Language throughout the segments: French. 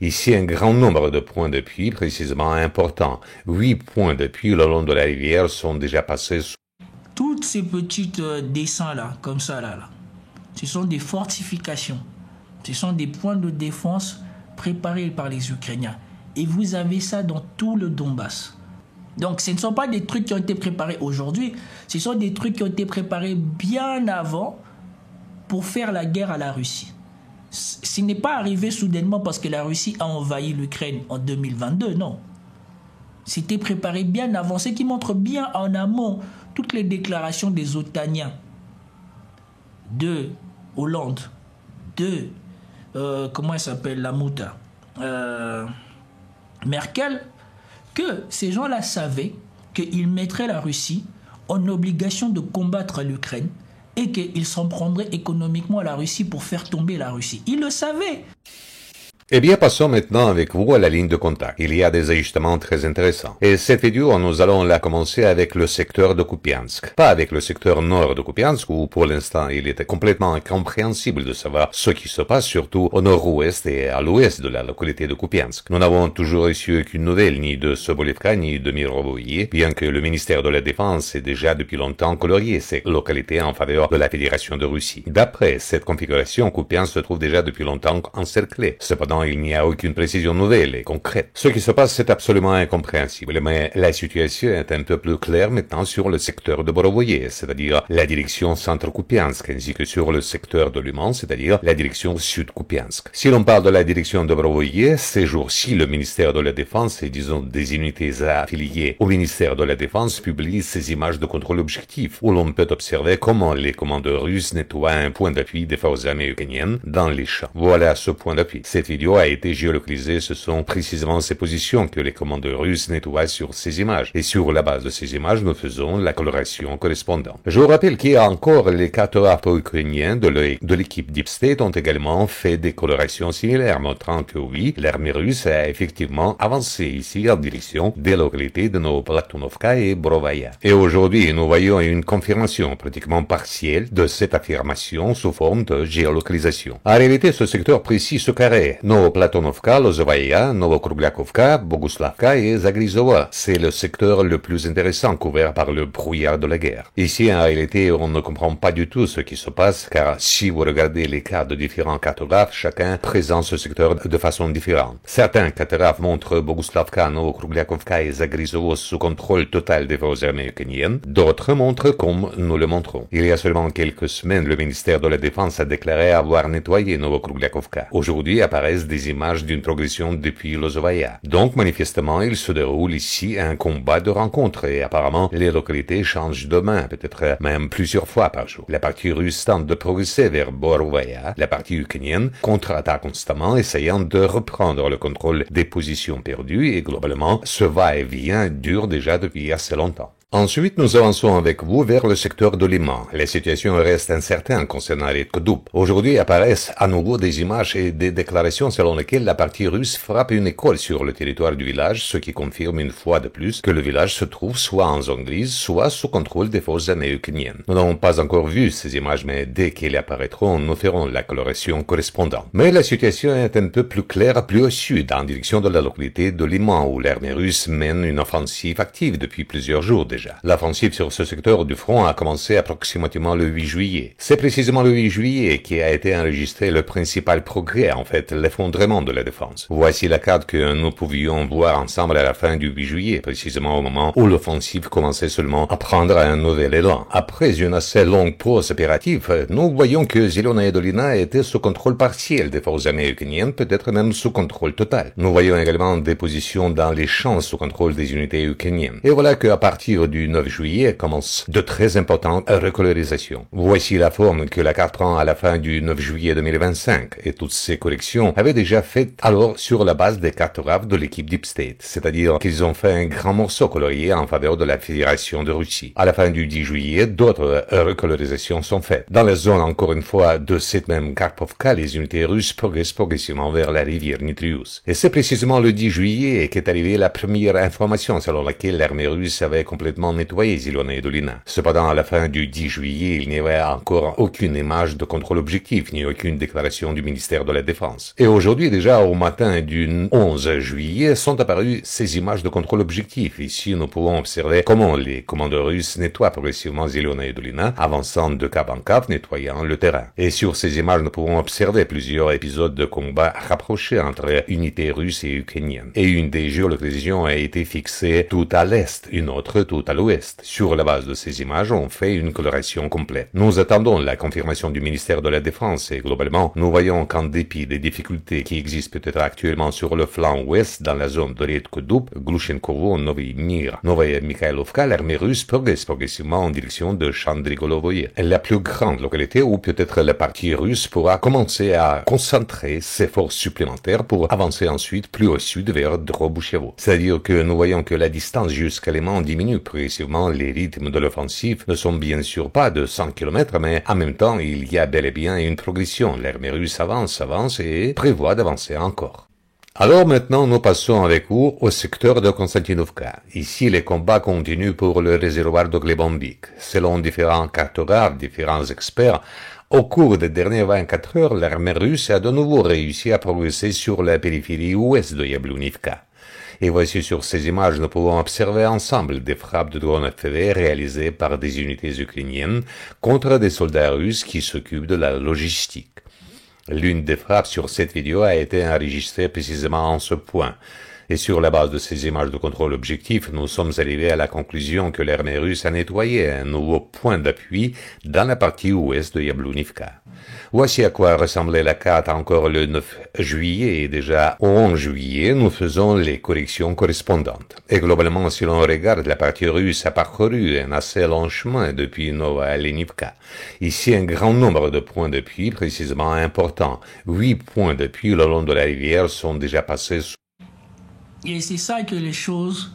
Ici, un grand nombre de points d'appui précisément importants. 8 points d'appui le long de la rivière sont déjà passés. Toutes ces petites dessins-là, comme ça, là, ce sont des fortifications. Ce sont des points de défense préparés par les Ukrainiens. Et vous avez ça dans tout le Donbass. Donc, ce ne sont pas des trucs qui ont été préparés aujourd'hui. Ce sont des trucs qui ont été préparés bien avant pour faire la guerre à la Russie. Ce n'est pas arrivé soudainement parce que la Russie a envahi l'Ukraine en 2022, non. C'était préparé bien avant, ce qui montre bien en amont toutes les déclarations des Otaniens, de Hollande, de, comment elle s'appelle, la Mouta, Merkel, que ces gens-là savaient qu'ils mettraient la Russie en obligation de combattre l'Ukraine et qu'ils s'en prendraient économiquement à la Russie pour faire tomber la Russie. Ils le savaient. Eh bien, passons maintenant avec vous à la ligne de contact. Il y a des ajustements très intéressants. Et cette vidéo, nous allons la commencer avec le secteur de Kupiansk. Pas avec le secteur nord de Kupiansk, où pour l'instant il était complètement incompréhensible de savoir ce qui se passe, surtout au nord-ouest et à l'ouest de la localité de Kupiansk. Nous n'avons toujours reçu aucune nouvelle ni de Sobolevka ni de Mirovoye, bien que le ministère de la Défense ait déjà depuis longtemps colorié ces localités en faveur de la Fédération de Russie. D'après cette configuration, Kupiansk se trouve déjà depuis longtemps encerclé. Cependant, il n'y a aucune précision nouvelle et concrète. Ce qui se passe, c'est absolument incompréhensible, mais la situation est un peu plus claire maintenant sur le secteur de Borovoye, c'est-à-dire la direction centre-Kupiansk, ainsi que sur le secteur de Luman, c'est-à-dire la direction sud-Kupiansk. Si l'on parle de la direction de Borovoye, ces jours-ci, le ministère de la Défense et, disons, des unités affiliées au ministère de la Défense publient ces images de contrôle objectif, où l'on peut observer comment les commandeurs russes nettoient un point d'appui des forces armées ukrainiennes dans les champs. Voilà ce point d'appui. Cette vidéo a été géolocalisée, ce sont précisément ces positions que les commandeurs russes nettoient sur ces images. Et sur la base de ces images, nous faisons la coloration correspondante. Je vous rappelle qu'il y a encore les cartographes ukrainiens de l'équipe Deep State ont également fait des colorations similaires, montrant que oui, l'armée russe a effectivement avancé ici en direction des localités de Novoplatonovka et Borovaya. Et aujourd'hui, nous voyons une confirmation pratiquement partielle de cette affirmation sous forme de géolocalisation. En réalité, ce secteur précis se carré. Novoplatonovka, Lozovaya, Novokrugliakovka, Boguslavka et Zagrizova. C'est le secteur le plus intéressant couvert par le brouillard de la guerre. Ici, en réalité, on ne comprend pas du tout ce qui se passe, car si vous regardez les cartes de différents cartographes, chacun présente ce secteur de façon différente. Certains cartographes montrent Boguslavka, Novokrugliakovka et Zagrizovo sous contrôle total des forces armées ukrainiennes. D'autres montrent comme nous le montrons. Il y a seulement quelques semaines, le ministère de la Défense a déclaré avoir nettoyé Novokrugliakovka. Aujourd'hui apparaissent des images d'une progression depuis Lozovaya. Donc, manifestement, il se déroule ici un combat de rencontres et apparemment, les localités changent de main, peut-être même plusieurs fois par jour. La partie russe tente de progresser vers Borovaya. La partie ukrainienne contre-attaque constamment, essayant de reprendre le contrôle des positions perdues et globalement, ce va-et-vient dure déjà depuis assez longtemps. Ensuite, nous avançons avec vous vers le secteur de Liman. La situation reste incertaine concernant les Koudoub. Aujourd'hui apparaissent à nouveau des images et des déclarations selon lesquelles la partie russe frappe une école sur le territoire du village, ce qui confirme une fois de plus que le village se trouve soit en zone grise, soit sous contrôle des forces armées ukrainiennes. Nous n'avons pas encore vu ces images, mais dès qu'elles apparaîtront, nous ferons la coloration correspondante. Mais la situation est un peu plus claire plus au sud, en direction de la localité de Liman, où l'armée russe mène une offensive active depuis plusieurs jours déjà. L'offensive sur ce secteur du front a commencé approximativement le 8 juillet. C'est précisément le 8 juillet qui a été enregistré le principal progrès, en fait, l'effondrement de la défense. Voici la carte que nous pouvions voir ensemble à la fin du 8 juillet, précisément au moment où l'offensive commençait seulement à prendre un nouvel élan. Après une assez longue pause opérative, nous voyons que Zilona et Dolina étaient sous contrôle partiel des forces armées ukrainiennes, peut-être même sous contrôle total. Nous voyons également des positions dans les champs sous contrôle des unités ukrainiennes. Et voilà qu'à partir du 9 juillet commence de très importantes recolorisations. Voici la forme que la carte prend à la fin du 9 juillet 2025, et toutes ces corrections avaient déjà fait alors sur la base des cartographes de l'équipe Deep State, c'est-à-dire qu'ils ont fait un grand morceau colorié en faveur de la Fédération de Russie. À la fin du 10 juillet, d'autres recolorisations sont faites. Dans la zone, encore une fois, de cette même Karpovka, les unités russes progressent progressivement vers la rivière Nitrius. Et c'est précisément le 10 juillet qu'est arrivée la première information selon laquelle l'armée russe avait complètement complètement nettoyé Ziloné et Dolina. Cependant, à la fin du 10 juillet, il n'y avait encore aucune image de contrôle objectif, ni aucune déclaration du ministère de la Défense. Et aujourd'hui, déjà au matin du 11 juillet, sont apparues ces images de contrôle objectif. Ici, nous pouvons observer comment les commandos russes nettoient progressivement Ziloné et Dolina, avançant de cap en cap, nettoyant le terrain. Et sur ces images, nous pouvons observer plusieurs épisodes de combat rapprochés entre unités russes et ukrainiennes. Et une des géolocalisations a été fixée tout à l'est, une autre tout à l'ouest. Sur la base de ces images, on fait une coloration complète. Nous attendons la confirmation du ministère de la Défense et globalement, nous voyons qu'en dépit des difficultés qui existent peut-être actuellement sur le flanc ouest dans la zone de Redkodup, Glushenkovo, Novy Mir, Novaya Mikhailovka, l'armée russe progresse progressivement en direction de Chandrigolovoye, la plus grande localité où peut-être la partie russe pourra commencer à concentrer ses forces supplémentaires pour avancer ensuite plus au sud vers Drobouchevo. C'est-à-dire que nous voyons que la distance jusqu'à Léman diminue progressivement. Les rythmes de l'offensive ne sont bien sûr pas de 100 km, mais en même temps, il y a bel et bien une progression. L'armée russe avance et prévoit d'avancer encore. Alors maintenant, nous passons avec vous au secteur de Konstantinovka. Ici, les combats continuent pour le réservoir de Glebambik. Selon différents cartographes, différents experts, au cours des dernières 24 heures, l'armée russe a de nouveau réussi à progresser sur la périphérie ouest de Yablunivka. Et voici sur ces images, nous pouvons observer ensemble des frappes de drones FPV réalisées par des unités ukrainiennes contre des soldats russes qui s'occupent de la logistique. L'une des frappes sur cette vidéo a été enregistrée précisément en ce point. Et sur la base de ces images de contrôle objectif, nous sommes arrivés à la conclusion que l'armée russe a nettoyé un nouveau point d'appui dans la partie ouest de Yablunivka. Voici à quoi ressemblait la carte encore le 9 juillet et déjà au 11 juillet, nous faisons les corrections correspondantes. Et globalement, si l'on regarde, la partie russe a parcouru un assez long chemin depuis Novoalenivka. Ici, un grand nombre de points d'appui précisément importants. 8 points d'appui le long de la rivière sont déjà passés sous. Et c'est ça que les choses,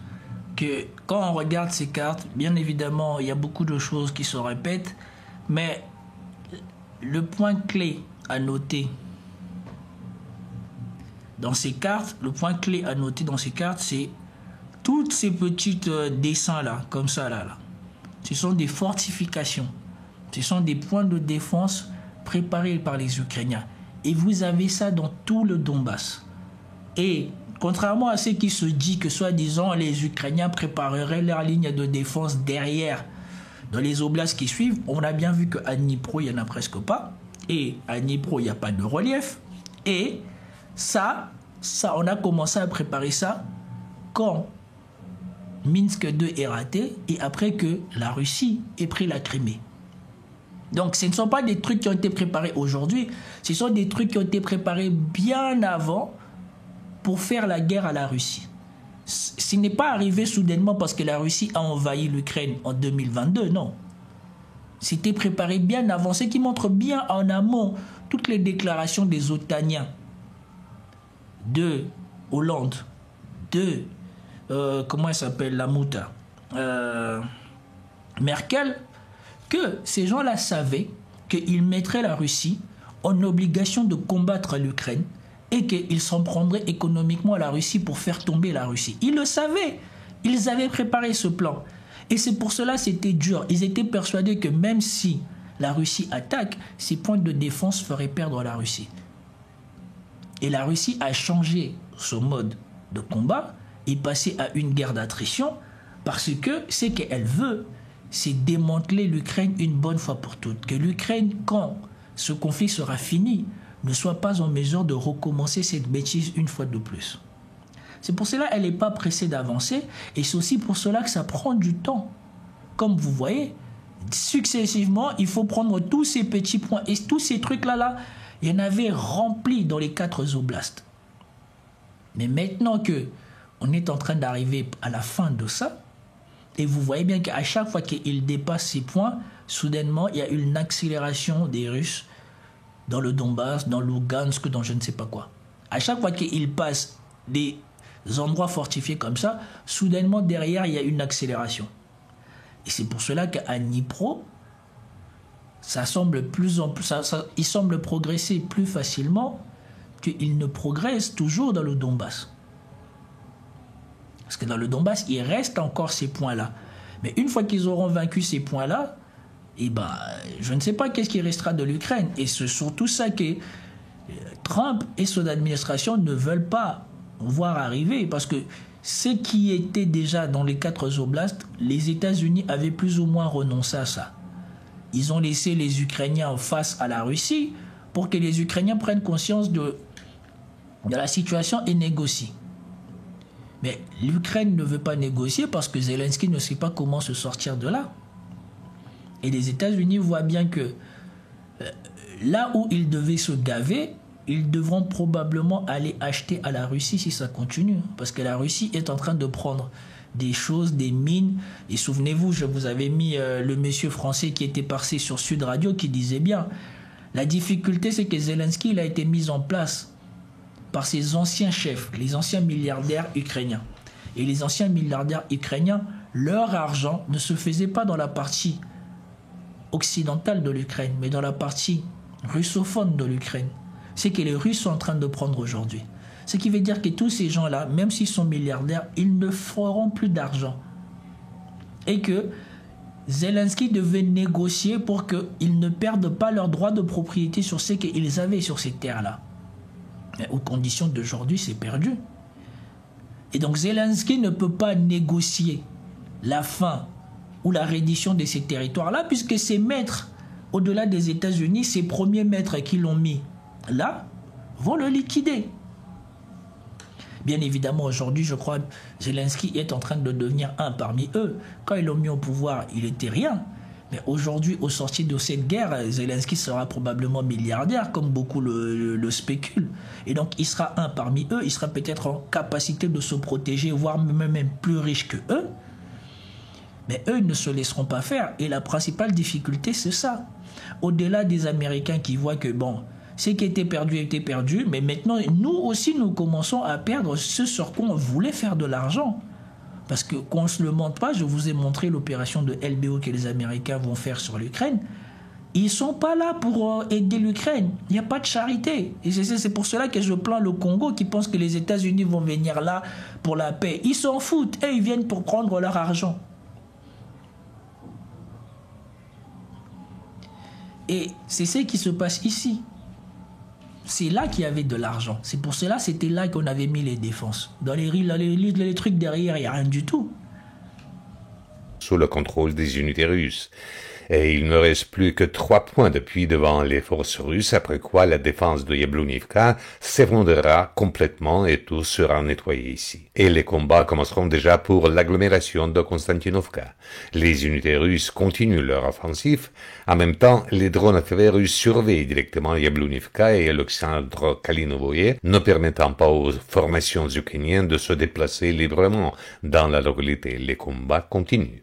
que quand on regarde ces cartes, bien évidemment, il y a beaucoup de choses qui se répètent, mais le point clé à noter dans ces cartes, c'est toutes ces petites dessins là, comme ça là. Ce sont des fortifications, ce sont des points de défense préparés par les Ukrainiens. Et vous avez ça dans tout le Donbass. Et contrairement à ce qui se dit que soi-disant les Ukrainiens prépareraient leur ligne de défense derrière, dans les oblasts qui suivent, on a bien vu qu'à Dnipro, il n'y en a presque pas. Et à Dnipro, il n'y a pas de relief. Et ça, on a commencé à préparer ça quand Minsk 2 est raté et après que la Russie ait pris la Crimée. Donc ce ne sont pas des trucs qui ont été préparés aujourd'hui, ce sont des trucs qui ont été préparés bien avant pour faire la guerre à la Russie. Ce n'est pas arrivé soudainement parce que la Russie a envahi l'Ukraine en 2022, non. C'était préparé bien avant, ce qui montre bien en amont toutes les déclarations des Otaniens, de Hollande, de, comment elle s'appelle, la Mouta, Merkel, que ces gens-là savaient qu'ils mettraient la Russie en obligation de combattre l'Ukraine et qu'ils s'en prendraient économiquement à la Russie pour faire tomber la Russie. Ils le savaient. Ils avaient préparé ce plan. Et c'est pour cela que c'était dur. Ils étaient persuadés que même si la Russie attaque, ces points de défense feraient perdre la Russie. Et la Russie a changé son mode de combat et passé à une guerre d'attrition parce que ce qu'elle veut, c'est démanteler l'Ukraine une bonne fois pour toutes. Que l'Ukraine, quand ce conflit sera fini, ne soit pas en mesure de recommencer cette bêtise une fois de plus. C'est pour cela qu'elle n'est pas pressée d'avancer et c'est aussi pour cela que ça prend du temps. Comme vous voyez, successivement, il faut prendre tous ces petits points et tous ces trucs-là, il y en avait rempli dans les 4 oblasts. Mais maintenant qu'on est en train d'arriver à la fin de ça, et vous voyez bien qu'à chaque fois qu'ils dépassent ces points, soudainement, il y a une accélération des Russes dans le Donbass, dans Lugansk, dans je ne sais pas quoi. À chaque fois qu'ils passent des endroits fortifiés comme ça, soudainement, derrière, il y a une accélération. Et c'est pour cela qu'à Dnipro, ça semble il semble progresser plus facilement qu'il ne progresse toujours dans le Donbass. Parce que dans le Donbass, il reste encore ces points-là. Mais une fois qu'ils auront vaincu ces points-là, eh ben, je ne sais pas qu'est-ce qui restera de l'Ukraine. Et c'est surtout ça que Trump et son administration ne veulent pas voir arriver. Parce que ce qui était déjà dans les 4 oblasts, les États-Unis avaient plus ou moins renoncé à ça. Ils ont laissé les Ukrainiens face à la Russie pour que les Ukrainiens prennent conscience de la situation et négocient. Mais l'Ukraine ne veut pas négocier parce que Zelensky ne sait pas comment se sortir de là. Et les États-Unis voient bien que là où ils devaient se gaver, ils devront probablement aller acheter à la Russie si ça continue. Parce que la Russie est en train de prendre des choses, des mines. Et souvenez-vous, je vous avais mis le monsieur français qui était passé sur Sud Radio qui disait bien, la difficulté c'est que Zelensky il a été mis en place par ses anciens chefs, les anciens milliardaires ukrainiens. Et les anciens milliardaires ukrainiens, leur argent ne se faisait pas dans la partie occidentale de l'Ukraine, mais dans la partie russophone de l'Ukraine. C'est que les Russes sont en train de prendre aujourd'hui. Ce qui veut dire que tous ces gens-là, même s'ils sont milliardaires, ils ne feront plus d'argent. Et que Zelensky devait négocier pour qu'ils ne perdent pas leur droit de propriété sur ce qu'ils avaient sur ces terres-là. Mais aux conditions d'aujourd'hui, c'est perdu. Et donc Zelensky ne peut pas négocier la fin ou la reddition de ces territoires-là, puisque ses maîtres, au-delà des États-Unis, ses premiers maîtres qui l'ont mis là, vont le liquider. Bien évidemment, aujourd'hui, je crois que Zelensky est en train de devenir un parmi eux. Quand ils l'ont mis au pouvoir, il n'était rien. Mais aujourd'hui, au sortir de cette guerre, Zelensky sera probablement milliardaire, comme beaucoup le spéculent. Et donc, il sera un parmi eux. Il sera peut-être en capacité de se protéger, voire même plus riche que eux. Mais eux ne se laisseront pas faire. Et la principale difficulté, c'est ça. Au-delà des Américains qui voient que, bon, ce qui était perdu, mais maintenant, nous aussi, nous commençons à perdre ce sur quoi on voulait faire de l'argent. Parce que, qu'on ne se le montre pas, je vous ai montré l'opération de LBO que les Américains vont faire sur l'Ukraine. Ils ne sont pas là pour aider l'Ukraine. Il n'y a pas de charité. Et c'est pour cela que je plains le Congo qui pense que les États-Unis vont venir là pour la paix. Ils s'en foutent et ils viennent pour prendre leur argent. Et c'est ce qui se passe ici. C'est là qu'il y avait de l'argent. C'est pour cela c'était là qu'on avait mis les défenses. Dans les trucs derrière, il n'y a rien du tout. Sous le contrôle des unités russes. Et il ne reste plus que 3 points d'appui devant les forces russes, après quoi la défense de Yablonivka s'effondrera complètement et tout sera nettoyé ici. Et les combats commenceront déjà pour l'agglomération de Konstantinovka. Les unités russes continuent leur offensive. En même temps, les drones FV russes surveillent directement Yablonivka et Alexandre Kalinovoye, ne permettant pas aux formations ukrainiennes de se déplacer librement dans la localité. Les combats continuent.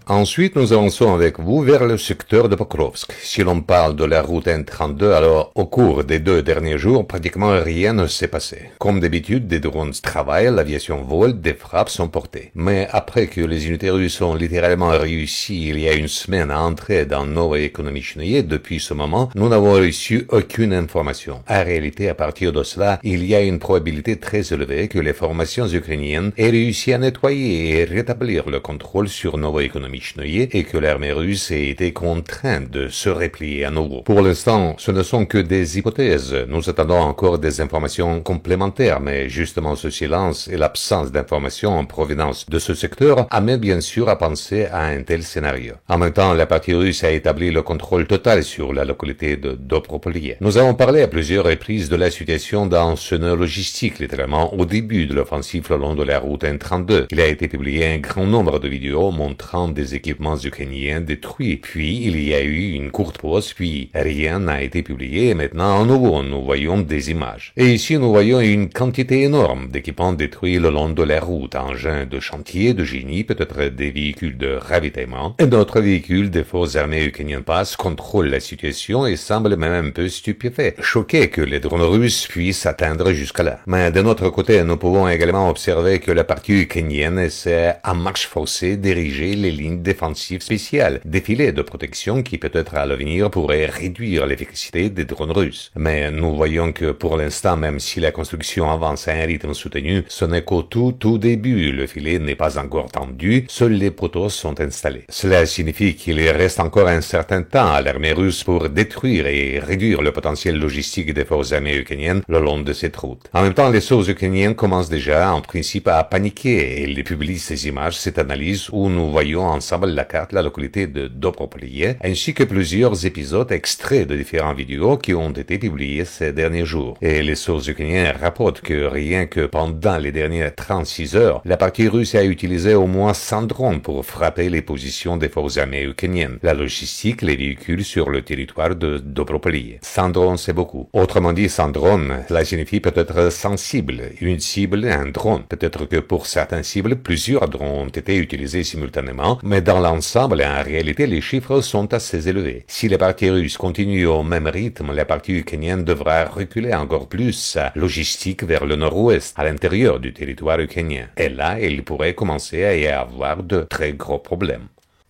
Ensuite, nous avançons avec vous vers le secteur de Pokrovsk. Si l'on parle de la route N32, alors, au cours des 2 derniers jours, pratiquement rien ne s'est passé. Comme d'habitude, des drones travaillent, l'aviation vole, des frappes sont portées. Mais après que les unités russes ont littéralement réussi il y a une semaine à entrer dans Novoekonomichnoye, depuis ce moment, nous n'avons reçu aucune information. En réalité, à partir de cela, il y a une probabilité très élevée que les formations ukrainiennes aient réussi à nettoyer et rétablir le contrôle sur Novoekonomichnoye et que l'armée russe ait été contrainte de se replier à nouveau. Pour l'instant, ce ne sont que des hypothèses. Nous attendons encore des informations complémentaires, mais justement ce silence et l'absence d'informations en provenance de ce secteur amènent bien sûr à penser à un tel scénario. En même temps, la partie russe a établi le contrôle total sur la localité de Dobropoliye. Nous avons parlé à plusieurs reprises de la situation dans ce nœud logistique, littéralement au début de l'offensive le long de la route N32. Il a été publié un grand nombre de vidéos montrant des équipements ukrainiens détruits. Puis, il y a eu une courte pause, puis rien n'a été publié, et maintenant, à nouveau, nous voyons des images. Et ici, nous voyons une quantité énorme d'équipements détruits le long de la route, engins de chantier, de génie, peut-être des véhicules de ravitaillement, et d'autres véhicules des forces armées ukrainiennes passent, contrôlent la situation et semblent même un peu stupéfaits, choqués que les drones russes puissent atteindre jusqu'à là. Mais de notre côté, nous pouvons également observer que la partie ukrainienne essaie, à marche forcée, diriger les lignes ligne défensive spéciale, des filets de protection qui peut-être à l'avenir pourraient réduire l'efficacité des drones russes. Mais nous voyons que pour l'instant, même si la construction avance à un rythme soutenu, ce n'est qu'au tout début. Le filet n'est pas encore tendu, seuls les poteaux sont installés. Cela signifie qu'il reste encore un certain temps à l'armée russe pour détruire et réduire le potentiel logistique des forces armées ukrainiennes le long de cette route. En même temps, les sources ukrainiennes commencent déjà, en principe, à paniquer et ils publient ces images, cette analyse où nous voyons ensemble la carte, la localité de Dobropoliye, ainsi que plusieurs épisodes extraits de différentes vidéos qui ont été publiés ces derniers jours. Et les sources ukrainiennes rapportent que rien que pendant les dernières 36 heures, la partie russe a utilisé au moins 100 drones pour frapper les positions des forces armées ukrainiennes, la logistique, les véhicules sur le territoire de Dobropoliye. 100 drones, c'est beaucoup. Autrement dit, 100 drones, cela signifie peut-être 100 cibles, une cible, un drone. Peut-être que pour certaines cibles, plusieurs drones ont été utilisés simultanément, mais dans l'ensemble, en réalité, les chiffres sont assez élevés. Si les parties russes continuent au même rythme, la partie ukrainienne devra reculer encore plus sa logistique vers le nord-ouest, à l'intérieur du territoire ukrainien. Et là, il pourrait commencer à y avoir de très gros problèmes.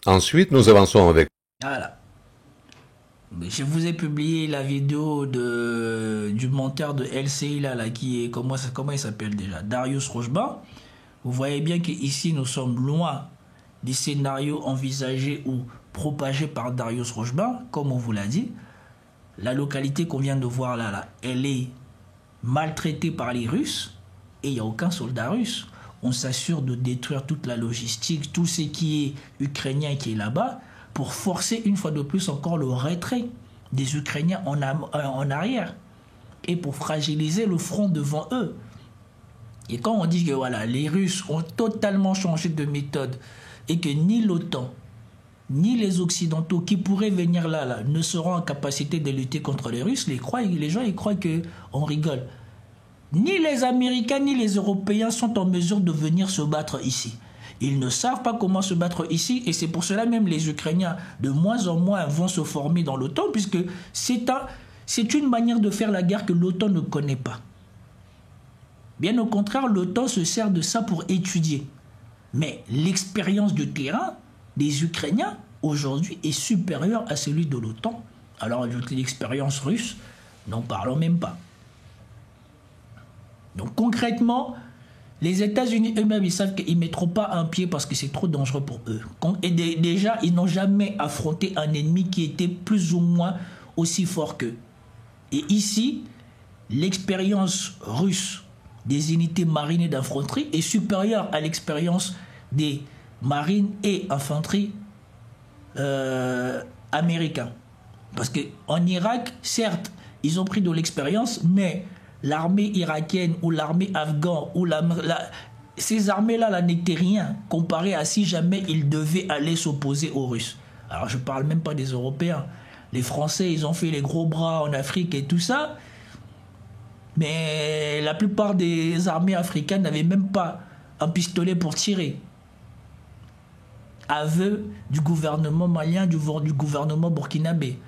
Ensuite, nous avançons avec... Voilà. Je vous ai publié la vidéo du monteur de LCI là qui est, comment il s'appelle déjà, Darius Rojban. Vous voyez bien qu'ici nous sommes loin des scénarios envisagés ou propagés par Darius Rojban, comme on vous l'a dit. La localité qu'on vient de voir là, elle est maltraitée par les Russes et il n'y a aucun soldat russe. On s'assure de détruire toute la logistique, tout ce qui est ukrainien qui est là-bas, pour forcer une fois de plus encore le retrait des Ukrainiens en arrière et pour fragiliser le front devant eux. Et quand on dit que voilà, les Russes ont totalement changé de méthode et que ni l'OTAN, ni les Occidentaux qui pourraient venir là ne seront en capacité de lutter contre les Russes, les gens ils croient qu'on rigole. Ni les Américains ni les Européens sont en mesure de venir se battre ici. Ils ne savent pas comment se battre ici et c'est pour cela même les Ukrainiens de moins en moins vont se former dans l'OTAN puisque c'est une manière de faire la guerre que l'OTAN ne connaît pas. Bien au contraire, l'OTAN se sert de ça pour étudier. Mais l'expérience du terrain des Ukrainiens aujourd'hui est supérieure à celui de l'OTAN. Alors l'expérience russe, n'en parlons même pas. Donc concrètement, les États-Unis eux-mêmes, ils savent qu'ils ne mettront pas un pied parce que c'est trop dangereux pour eux. Et déjà, ils n'ont jamais affronté un ennemi qui était plus ou moins aussi fort qu'eux. Et ici, l'expérience russe des unités marines et d'infanterie est supérieure à l'expérience des marines et infanterie américains. Parce qu'en Irak, certes, ils ont pris de l'expérience, mais l'armée irakienne ou l'armée afghane ou ces armées-là n'étaient rien comparé à si jamais ils devaient aller s'opposer aux Russes. Alors je ne parle même pas des Européens. Les Français, ils ont fait les gros bras en Afrique et tout ça. Mais la plupart des armées africaines n'avaient même pas un pistolet pour tirer. Aveu du gouvernement malien, du gouvernement burkinabé.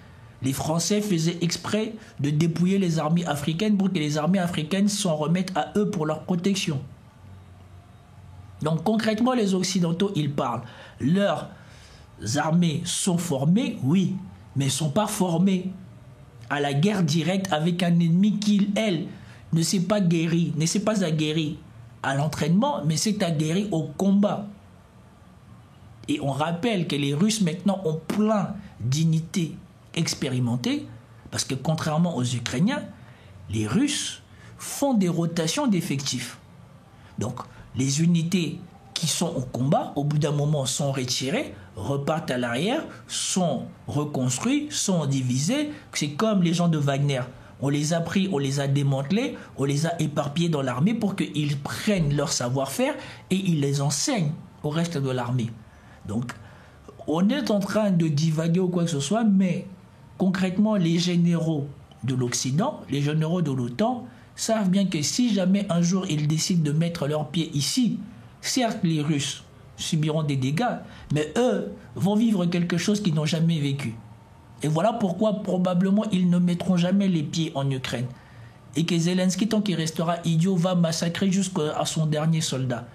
Les Français faisaient exprès de dépouiller les armées africaines pour que les armées africaines s'en remettent à eux pour leur protection. Donc concrètement, les Occidentaux, ils parlent. Leurs armées sont formées, oui, mais ne sont pas formées à la guerre directe avec un ennemi qui, elle, ne s'est pas aguerri à l'entraînement, mais s'est aguerri au combat. Et on rappelle que les Russes maintenant ont plein d'unités expérimentées, parce que contrairement aux Ukrainiens, les Russes font des rotations d'effectifs. Donc, les unités qui sont au combat, au bout d'un moment, sont retirées, repartent à l'arrière, sont reconstruits, sont divisés. C'est comme les gens de Wagner. On les a pris, on les a démantelés, on les a éparpillés dans l'armée pour qu'ils prennent leur savoir-faire et ils les enseignent au reste de l'armée. Donc, on est en train de divaguer ou quoi que ce soit, mais concrètement, les généraux de l'Occident, les généraux de l'OTAN, savent bien que si jamais un jour ils décident de mettre leurs pieds ici, certes les Russes subiront des dégâts, mais eux vont vivre quelque chose qu'ils n'ont jamais vécu. Et voilà pourquoi probablement ils ne mettront jamais les pieds en Ukraine. Et que Zelensky, tant qu'il restera idiot, va massacrer jusqu'à son dernier soldat.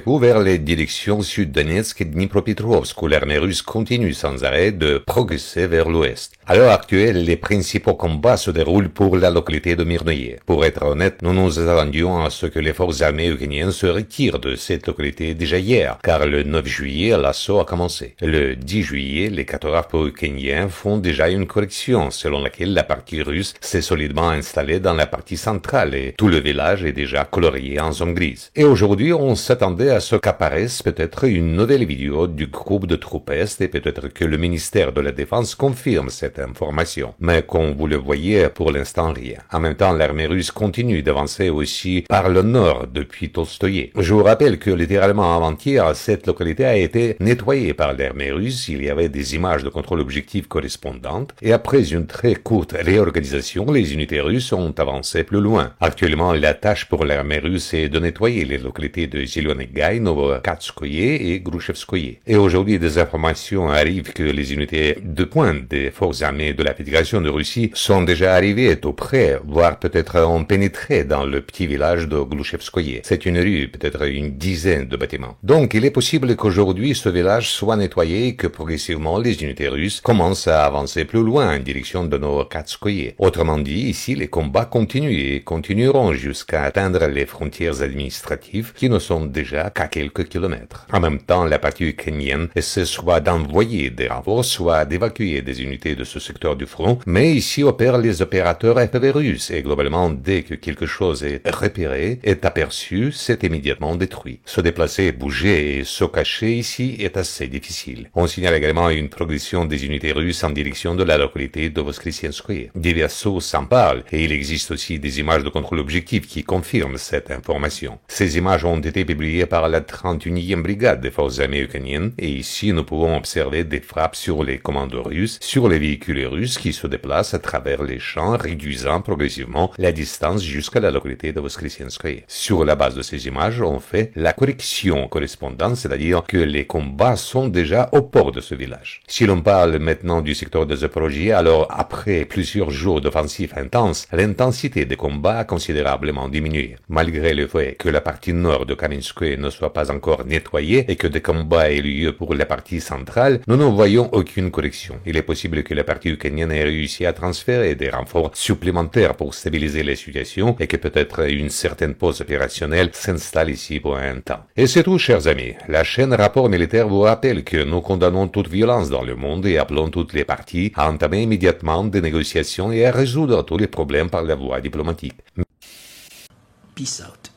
vers les directions Sud-Donetsk et Dnipropetrovsk, où l'armée russe continue sans arrêt de progresser vers l'ouest. À l'heure actuelle, les principaux combats se déroulent pour la localité de Myrnoye. Pour être honnête, nous nous attendions à ce que les forces armées ukrainiennes se retirent de cette localité déjà hier, car le 9 juillet, l'assaut a commencé. Le 10 juillet, les cartographes ukrainiens font déjà une correction, selon laquelle la partie russe s'est solidement installée dans la partie centrale et tout le village est déjà colorié en zone grise. Et aujourd'hui, on s'attendait à ce qu'apparaisse peut-être une nouvelle vidéo du groupe de troupes Est et peut-être que le ministère de la Défense confirme cette information. Mais comme vous le voyez, pour l'instant rien. En même temps, l'armée russe continue d'avancer aussi par le nord depuis Tolstoï. Je vous rappelle que littéralement avant-hier, cette localité a été nettoyée par l'armée russe. Il y avait des images de contrôle objectif correspondantes et après une très courte réorganisation, les unités russes ont avancé plus loin. Actuellement, la tâche pour l'armée russe est de nettoyer les localités de Zelenegaï, Novokatskoye et Grushevskoye. Et aujourd'hui, des informations arrivent que les unités de pointe des forces armées de la Fédération de Russie sont déjà arrivées tout près, voire peut-être ont pénétré dans le petit village de Grushevskoye. C'est une rue, peut-être une dizaine de bâtiments. Donc, il est possible qu'aujourd'hui, ce village soit nettoyé et que progressivement, les unités russes commencent à avancer plus loin en direction de Novokatskoye. Autrement dit, ici, les combats continuent et continueront jusqu'à atteindre les frontières administratives qui ne sont déjà qu'à quelques kilomètres. En même temps, la partie ukrainienne essaie soit d'envoyer des renforts, soit d'évacuer des unités de ce secteur du front, mais ici opèrent les opérateurs FPV russes et globalement, dès que quelque chose est repéré, est aperçu, c'est immédiatement détruit. Se déplacer, bouger et se cacher ici est assez difficile. On signale également une progression des unités russes en direction de la localité de Voskresenskoye. Divers sources s'en parlent et il existe aussi des images de contrôle objectif qui confirment cette information. Ces images ont été publiées par la 31e brigade des forces armées ukrainiennes et ici nous pouvons observer des frappes sur les commandos russes, sur les véhicules russes qui se déplacent à travers les champs, réduisant progressivement la distance jusqu'à la localité de Voskresenskoye. Sur la base de ces images, on fait la correction correspondante, c'est-à-dire que les combats sont déjà au port de ce village. Si l'on parle maintenant du secteur de Zaporozhye, alors après plusieurs jours d'offensive intense, l'intensité des combats a considérablement diminué. Malgré le fait que la partie nord de Kamenskoye ne soit pas encore nettoyée et que des combats aient lieu pour la partie centrale, nous ne voyons aucune correction. Il est possible que la partie ukrainienne ait réussi à transférer des renforts supplémentaires pour stabiliser les situations et que peut-être une certaine pause opérationnelle s'installe ici pour un temps. Et c'est tout, chers amis. La chaîne Rapport Militaire vous rappelle que nous condamnons toute violence dans le monde et appelons toutes les parties à entamer immédiatement des négociations et à résoudre tous les problèmes par la voie diplomatique. Peace out.